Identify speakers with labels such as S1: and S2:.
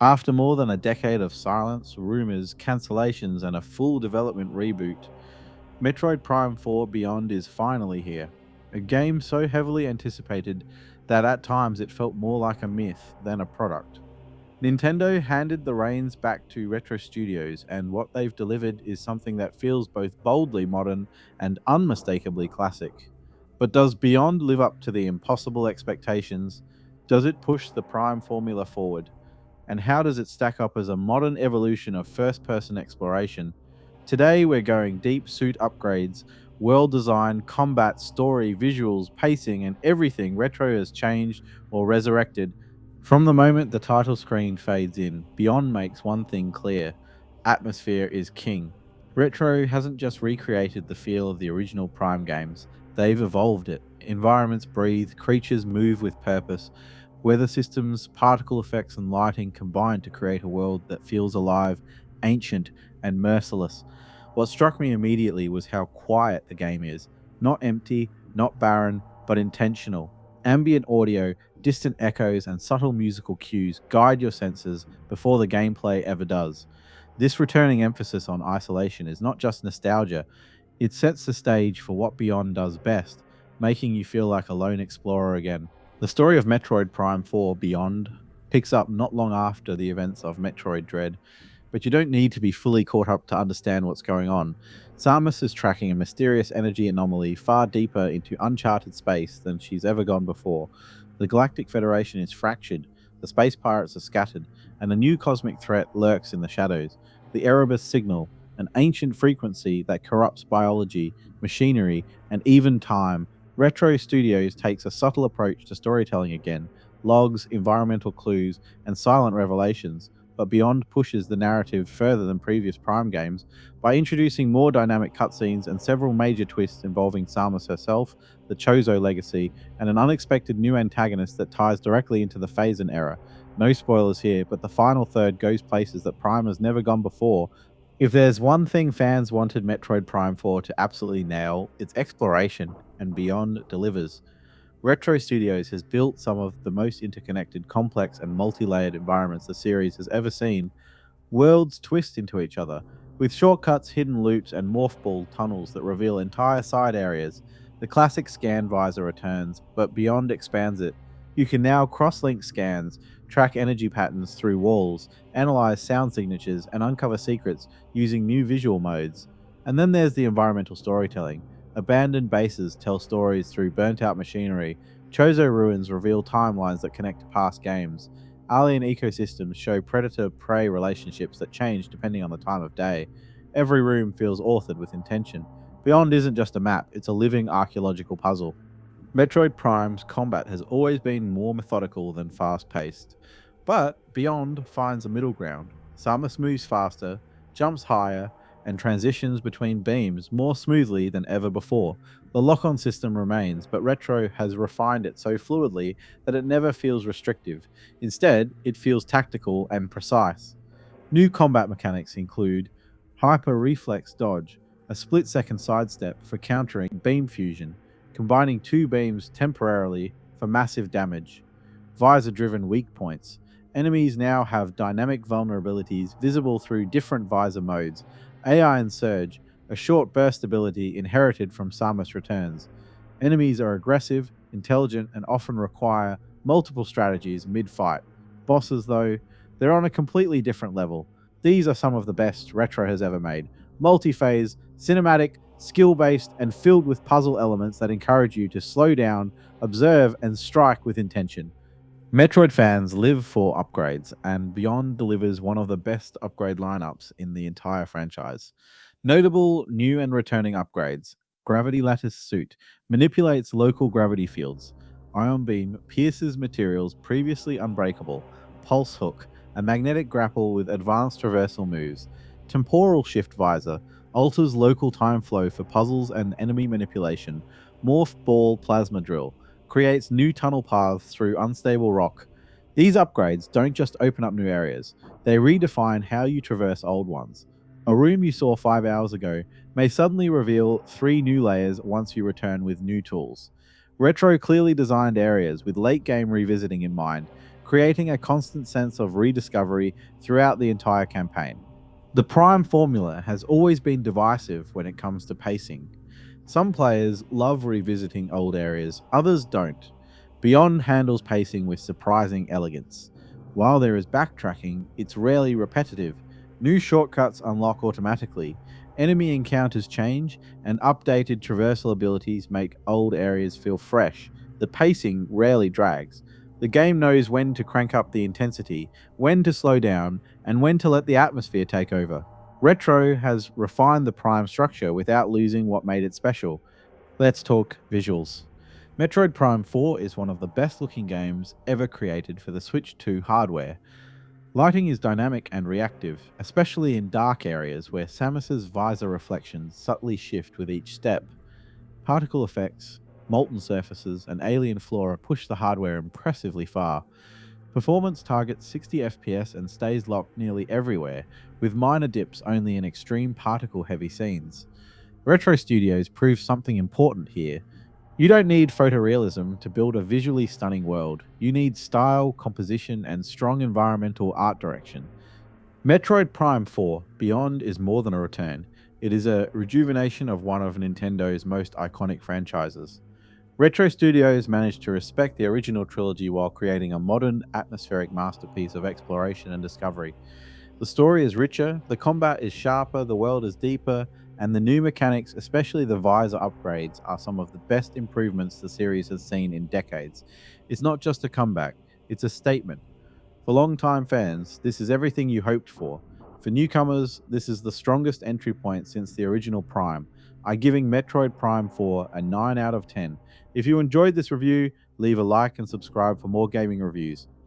S1: After more than a decade of silence, rumors, cancellations, and a full development reboot, Metroid Prime 4 Beyond is finally here. A game so heavily anticipated that at times it felt more like a myth than a product. Nintendo handed the reins back to Retro Studios, and what they've delivered is something that feels both boldly modern and unmistakably classic. But does Beyond live up to the impossible expectations? Does it push the Prime formula forward? And how does it stack up as a modern evolution of first person exploration? Today, we're going deep suit upgrades, world design, combat, story, visuals, pacing, and everything Retro has changed or resurrected. From the moment the title screen fades in, Beyond makes one thing clear: atmosphere is king. Retro hasn't just recreated the feel of the original Prime games, they've evolved it. Environments breathe, creatures move with purpose, weather systems, particle effects, and lighting combine to create a world that feels alive, ancient, and merciless. What struck me immediately was how quiet the game is. Not empty, not barren, but intentional. Ambient audio, distant echoes, and subtle musical cues guide your senses before the gameplay ever does. This returning emphasis on isolation is not just nostalgia, it sets the stage for what Beyond does best, making you feel like a lone explorer again. The story of Metroid Prime 4 Beyond picks up not long after the events of Metroid Dread, but you don't need to be fully caught up to understand what's going on. Samus is tracking a mysterious energy anomaly far deeper into uncharted space than she's ever gone before. The Galactic Federation is fractured, the space pirates are scattered, and a new cosmic threat lurks in the shadows. The Erebus signal, an ancient frequency that corrupts biology, machinery, and even time. Retro Studios takes a subtle approach to storytelling again: logs, environmental clues, and silent revelations. But Beyond pushes the narrative further than previous Prime games by introducing more dynamic cutscenes and several major twists involving Samus herself, the Chozo legacy, and an unexpected new antagonist that ties directly into the Phazon era. No spoilers here, but the final third goes places that Prime has never gone before. If there's one thing fans wanted Metroid Prime 4 to absolutely nail, it's exploration, and Beyond delivers. Retro Studios has built some of the most interconnected, complex, and multi layered environments the series has ever seen. Worlds twist into each other, with shortcuts, hidden loops, and morph ball tunnels that reveal entire side areas. The classic scan visor returns, but Beyond expands it. You can now cross link scans, track energy patterns through walls, analyze sound signatures, and uncover secrets using new visual modes. And then there's the environmental storytelling. Abandoned bases tell stories through burnt out machinery. Chozo ruins reveal timelines that connect to past games. Alien ecosystems show predator prey relationships that change depending on the time of day. Every room feels authored with intention. Beyond isn't just a map, it's a living archaeological puzzle. Metroid Prime's combat has always been more methodical than fast paced, but Beyond finds a middle ground. Samus moves faster, jumps higher, and transitions between beams more smoothly than ever before. The lock on system remains, but Retro has refined it so fluidly that it never feels restrictive. Instead, it feels tactical and precise. New combat mechanics include hyper reflex dodge, a split second sidestep for countering beam fusion, combining two beams temporarily for massive damage, visor driven weak points. Enemies now have dynamic vulnerabilities visible through different visor modes. AI and Surge, a short burst ability inherited from Samus Returns. Enemies are aggressive, intelligent, and often require multiple strategies mid fight. Bosses, though, they're on a completely different level. These are some of the best Retro has ever made: multi phase, cinematic, skill based, and filled with puzzle elements that encourage you to slow down, observe, and strike with intention. Metroid fans live for upgrades, and Beyond delivers one of the best upgrade lineups in the entire franchise. Notable new and returning upgrades: Gravity Lattice Suit manipulates local gravity fields. Ion Beam pierces materials previously unbreakable. Pulse Hook, a magnetic grapple with advanced traversal moves. Temporal Shift Visor alters local time flow for puzzles and enemy manipulation. Morph Ball Plasma Drill creates new tunnel paths through unstable rock. These upgrades don't just open up new areas, they redefine how you traverse old ones. A room you saw 5 hours ago may suddenly reveal three new layers once you return with new tools. Retro clearly designed areas with late game revisiting in mind. creating a constant sense of rediscovery throughout the entire campaign. The Prime formula has always been divisive when it comes to pacing. Some players love revisiting old areas, others don't. Beyond handles pacing with surprising elegance. While there is backtracking, it's rarely repetitive. New shortcuts unlock automatically, enemy encounters change, and updated traversal abilities make old areas feel fresh. The pacing rarely drags. The game knows when to crank up the intensity, when to slow down, and when to let the atmosphere take over. Retro has refined the Prime structure without losing what made it special. Let's talk visuals. Metroid Prime 4 is one of the best looking games ever created for the Switch 2 hardware. Lighting is dynamic and reactive, especially in dark areas where Samus's visor reflections subtly shift with each step. Particle effects, molten surfaces, and alien flora push the hardware impressively far. Performance targets 60 FPS and stays locked nearly everywhere, with minor dips only in extreme particle heavy scenes. Retro Studios prove something important here. You don't need photorealism to build a visually stunning world. You need style, composition, and strong environmental art direction. Metroid Prime 4 Beyond is more than a return. It is a rejuvenation of one of Nintendo's most iconic franchises. Retro Studios managed to respect the original trilogy while creating a modern, atmospheric masterpiece of exploration and discovery. The story is richer, the combat is sharper, the world is deeper, and the new mechanics, especially the visor upgrades, are some of the best improvements the series has seen in decades. It's not just a comeback, it's a statement. For longtime fans, this is everything you hoped for. For newcomers, this is the strongest entry point since the original Prime. I'm giving Metroid Prime 4 a 9 out of 10. If you enjoyed this review, leave a like and subscribe for more gaming reviews.